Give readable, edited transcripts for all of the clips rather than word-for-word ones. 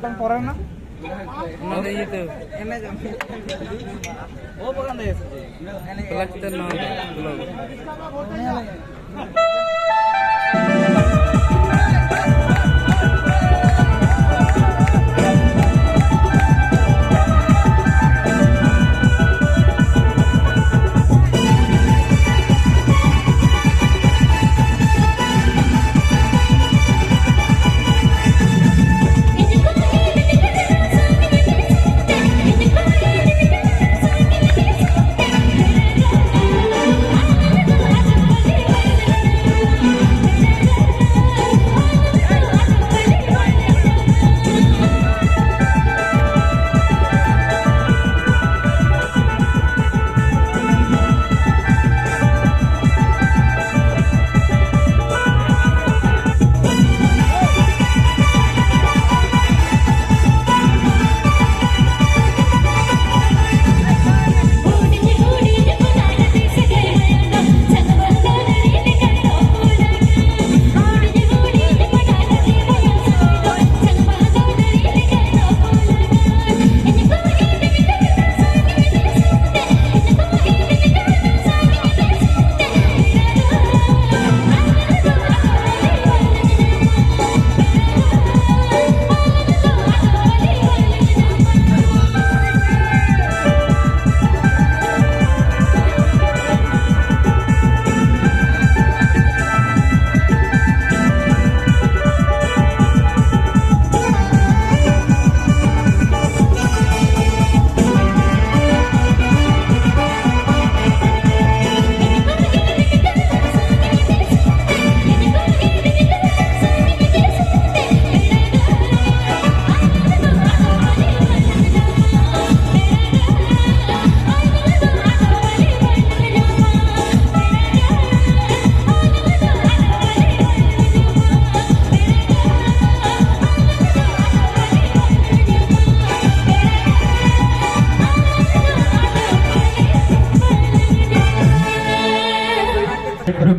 metang pore na. Mana itu? Enak jam. Oh bukan deh. Pelak kita no belum.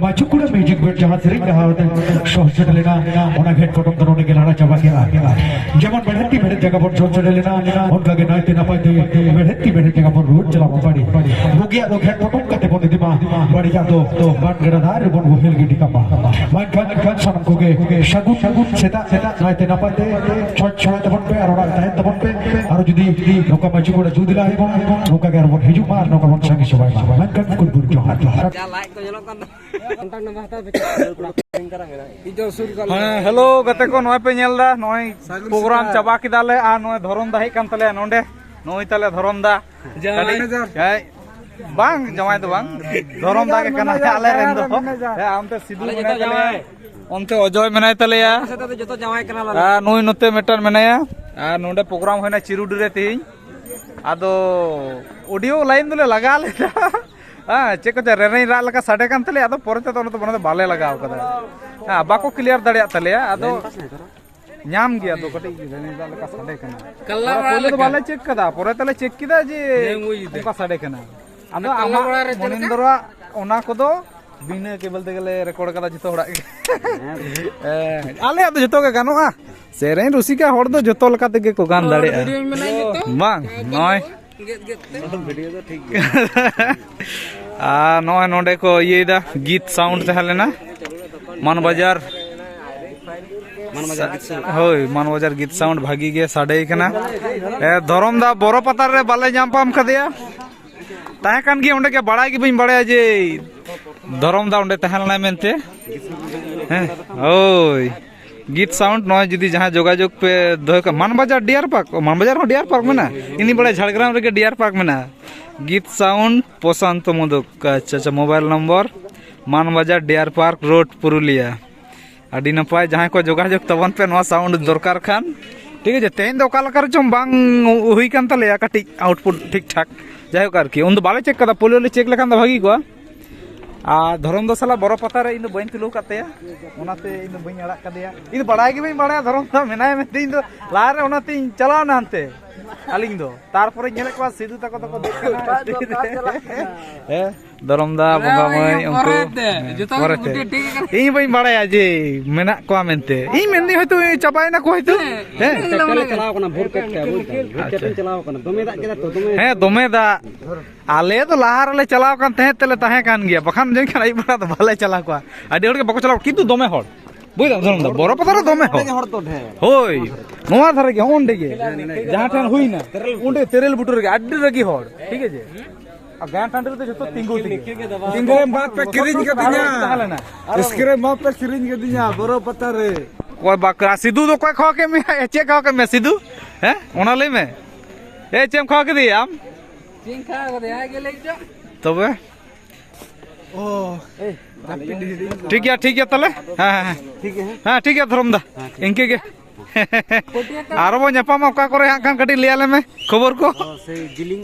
Machukuda magic bed जहाँ सिरिंग रहा होता है shot चढ़ लेना उन्हें घेट फोटो करोने के लाना चाबा किया जमान बढ़ती बढ़े जगह पर शॉट चढ़ लेना उनका के नाइट ना पाए बढ़ती बढ़े जगह पर रोड चला पड़ी वो गया तो घेट फोटो करते बोले दिमाग बड़ी जा तो बात कर रहा है रिबन वो हिल गिटी का मैं खान शाम को के शगुन सेता नाइट ना पाए शॉट शॉट तबन पे और है तबन पे और जुदी नौका machukuda जुदिला है नौका के और हिजू मार नौका वन संगी सुबाई मैं खान कुल बुर जो हाथ हेलो गते को नय पे नेलदा नय प्रोग्राम चाबा किदाले आ नय धरम दा हेक कान तले नोंडे नय तले धरम दा जय बांग जमाय दो बांग धरम दा के कना आले रेन दो आमते सिद्धू मेना तले ओनते अजय मेनाय तलेया सेते जतो जमाय कना ला नय नते मेटर मेनाया आ नोंडे प्रोग्राम होयना चिरुडी रे तेई आदो ऑडियो लाइन दुले लगा लेदा चेक रेनी राग लगा साडे कान तले आदो पोरते तो बने बाले लगाव कदा बाको क्लियर दाड़िया तले आदो नाम गया दो कटी रेनी राग लगा साडे कना कलर पोले तो बाले चेक कदा पोरे तले चेक किदा जे उनका साडे कना आदो आमा मनिंदरा ओना कोदो बिना केबल ते गेले रिकॉर्ड कदा जतो हड़ा आले आदो जतो के गानोआ सेरेन रुसिका हड़ दो जतो लका तेगे को गान दाड़िया बांग नय वीडियो तो ठीक नय नोडे को ये गीत साउंड तहलेना मानबाजार होय मानबाजार गीत साउंड भागी गे साडे कना धरम दा बोरो पतार रे बाले जाम पाम खदेया ताहे कान गे ओंडे के बड़ा गे बई बड़ा जे धरम दा ओंडे तहलना मेनते होय गीत साउंड नय जुदी जहां जोगाजोग पे दोय का मानबाजार डियर पार्क मेना इनी बड़े झाड़ग्राम रे डियर पार्क मेना गीत साउंड प्रशांत मोदक अच्छा mobile number Manbazar deer park road Purulia आदि नपाय जहां को जोगाजोग तबन पे नवा साउंड दरकार खान ठीक है तेन दो काला कर चम बांग हुई कान तले कटी आउटपुट ठीक ठाक जाय कर की उन बाले चेक कदा पोलियो ले चेक लेखान दा भागी को धरम दो साला बड़ो पता रे इन बइन तुलो कातेया ओनाते इन बइन अड़ा कदेया इन बड़ाई के बइन बड़ाया धरम दा मेनाय में तीन दो लारे ओनाते चलाव ना हनते आलिंग दो तारपरे नेले को सिद्धू तको तको धरम दा बंगा माई उनको परते इन बई बाड़ाया जे मेना को मेनते इन मेननी होय तो चाबाय ना को होय तो चलाव कना भोर पेट के चलाव कना दोमे दा केदा तो दोमे हे दोमे दा आले तो लाहार ले चलाव कान तहे तले तहे कान गया बखान जन खान आई बड़ा तो भले चला को आडी हड़ के बको चलाव किंतु दोमे हड़ बुझला धरम दा बरो पतार दोमे हड़ तो ढे होय नोवा धरे के ओंडे के जहां ठन हुईना ओंडे तेरेल बुटुर के आडी रगी हड़ ठीक है जे आ गां टांडे तो जतो तिंगु तिंगु बात पे किरिंज के दिया इसके बात पे किरिंज के दिया बरो पतार रे कोई बकरा सिद्धू तो कोई खा के में चे खा के में सिद्धू हैं ओना ले में ए चेम खा के दिया हम चिंग खा के आ गेले जो तबे ओ ठीक है तले हां हां ठीक है धरम दा इनके के आरो बो ᱧᱟᱯᱟᱢ ᱚᱠᱟ ᱠᱚᱨᱮ ᱦᱟᱸᱜ ᱠᱷᱟᱱ ᱠᱟᱹᱴᱤᱡ ᱞᱟᱹᱭ ᱟᱞᱮ ᱢᱮ ᱠᱷᱚᱵᱚᱨ ᱠᱚ से जिलिंग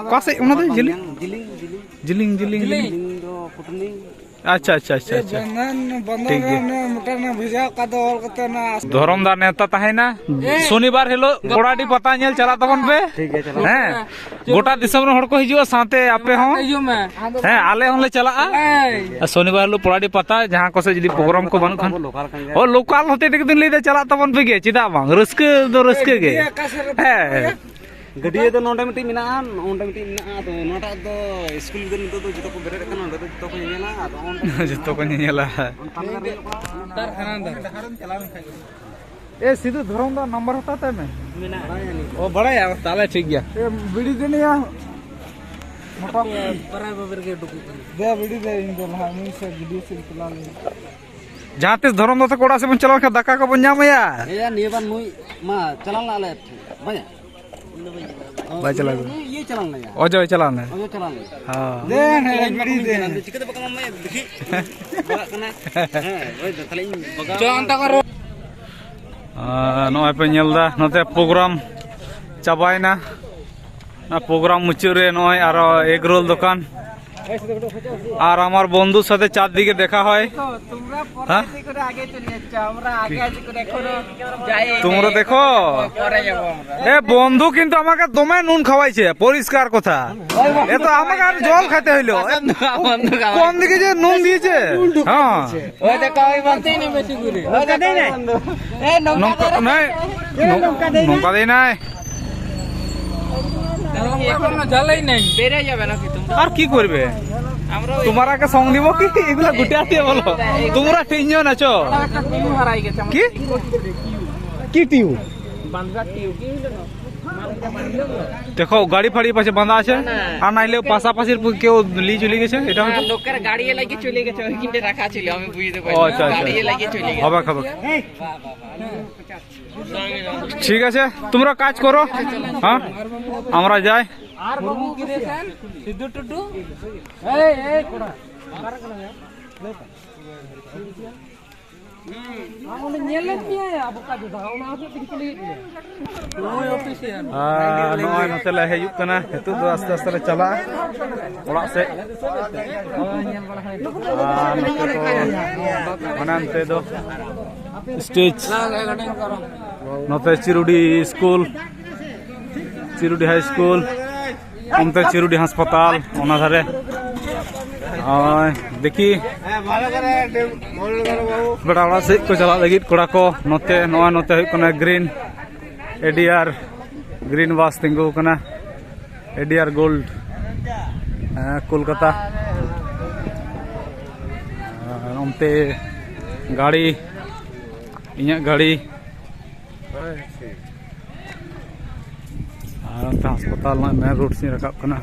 ᱚᱠᱟ ᱥᱮᱫ ᱚᱱᱟ ᱫᱚ ᱡᱤᱞᱤᱝ जिलिंग जिलिंग दो पुटनी अच्छा धरम दा नेता तहेना शनिवार हेलो कोड़ाडी पता नेल चला तबन पे हैं गोटा दिसम रे हड़ को हिजुआ साथे आपे हो हैं आले होले चला शनिवार हेलो कोड़ाडी पता जहां को से जदी प्रोग्राम को बन खान ओ लोकल होते एक दिन लेदे चला तबन पे गे चिदा बांग रस्के दो रस्के गे हैं गडिये तो नोंडे मिटी मिना ओंडे मिटी मिना तो नोटा तो स्कूल दिन तो जतो को बेरे कना तो जतो को नेला तो जतो को नेला तार खानदार ए सीधे धरम दा नंबर होता था मैं ओ बड़ा यार ताले ठीक गया ए बीड़ी देने या मोटा परा बबर के डुकू दे बीड़ी दे इन दो हामी से वीडियो से चला ले जहां ते धरम दा कोड़ा से बन चला के दका को बन जाम या नेबान मुई मा चलान लाले बया भाई चला ये चलान ले ओजो चलान है ओजो चलान ले हां दे बीड़ी दे चिकते बका मैं देखी बगा कना हां ओय तले बगा जो अंता करो नय पे नेलदा नते प्रोग्राम चाबायना ना प्रोग्राम मुचुरे नय आरो एग रोल दुकान আর আমার বন্ধুর সাথে চারদিকে দেখা হয় তোমরা পরে করে আগে চলে যাচ্ছ আমরা আগে আগে করে এখনো যাই তোমরা দেখো পরে যাব আমরা এ বন্ধু কিন্তু আমাকে দমে নুন খাওয়াইছে পরিষ্কার কথা এ তো আমাকে আর জল খেতে হইলো কোন দিকে যে নুন দিয়েছে হ্যাঁ ওই দেখো ওই বলতেই না বেশি করে নৌকা দেই নাই এই নৌকা নাই নৌকা দেই নাই এখনো জ্বালাই নাই বেরে যাবে নাকি তোমরা আর কি করবে আমরা তোমারা কে সঙ্গ দিব কি এগুলা গুটা দিয়ে বলো তোমরা তিনজন আছো একটা টিউ হারাই গেছে কি কি টিউ বান্দা টিউ কি হলো না দেখো গাড়ি ফাড়ি পাশে বাঁধা আছে আর নাইলে পাশাপাশি কেউ লি চলে গেছে এটা হয়তো লোকের গাড়ি লাগিয়ে চলে গেছে ওইখানে রাখা ছিল আমি বুঝতে ও পারি আচ্ছা গাড়ি লাগিয়ে চলে গেছে হবে খাবে ঠিক আছে তোমরা কাজ করো হ্যাঁ আমরা যাই আর বাবু কি রেছেন সিদ্ধু টুটু এই কোড়া আমনে নেলে নিয়ে আবু কাজু দাও না তো চলে গেছে নয় অফিসিয়াল নয় নতেলে হেজুক কানা হেতু দো আস্তে আস্তে লে চালা ওড়াগ সে মানান্তে দো স্টেজ নতে চিরুডি স্কুল চিরুডি হাই স্কুল অন্তে চিরুডি হাসপাতাল ওনা ধারে देखी बेटा ओड़ा से को चला लगी कोड़ा को नोते नोआ नोते ग्रीन एडीआर ग्रीन बास तिंगु कना एडीआर गोल्ड कोलकाता ओंते गाड़ी इኛ गाड़ी अस्पताल मेन रोड से रकाब कना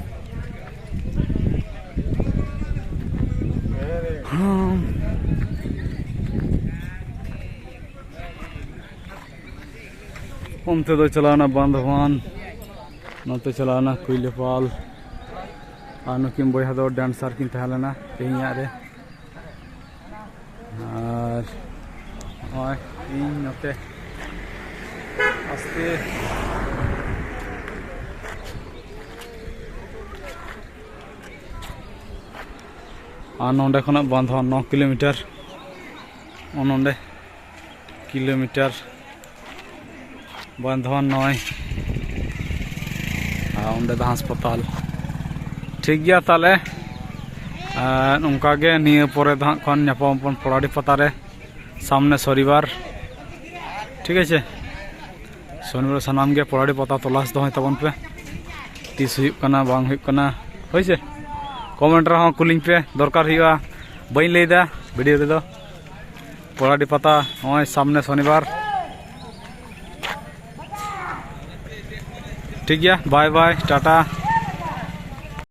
उनते तो चलाना बांधवान नते चलाना कुइलेपाल आनुकिन बया दो डांसर किन तहलना तेहिया रे और ओय इन नते आस्ते और नोंडे खना बांधवान 9 किलोमीटर नोंडे किलोमीटर बांधवान 9 और अस्पताल ठीक गया ताले नौका गे निये परे दा खन ᱧᱟᱯᱟᱢ पोड़ाड़ी पता रे सामने शनिवार ठीक है शनिवार सानाम गे पोड़ाड़ी पता तलाश दो तबन पे तीस हुई कना बांग हुई कना होय से कमेंट रे हूं कुलिंग पे दरकार हुआ बई लेदा वीडियो रे दो पोड़ाड़ी पता होय सामने शनिवार ठीक गया बाय बाय टाटा।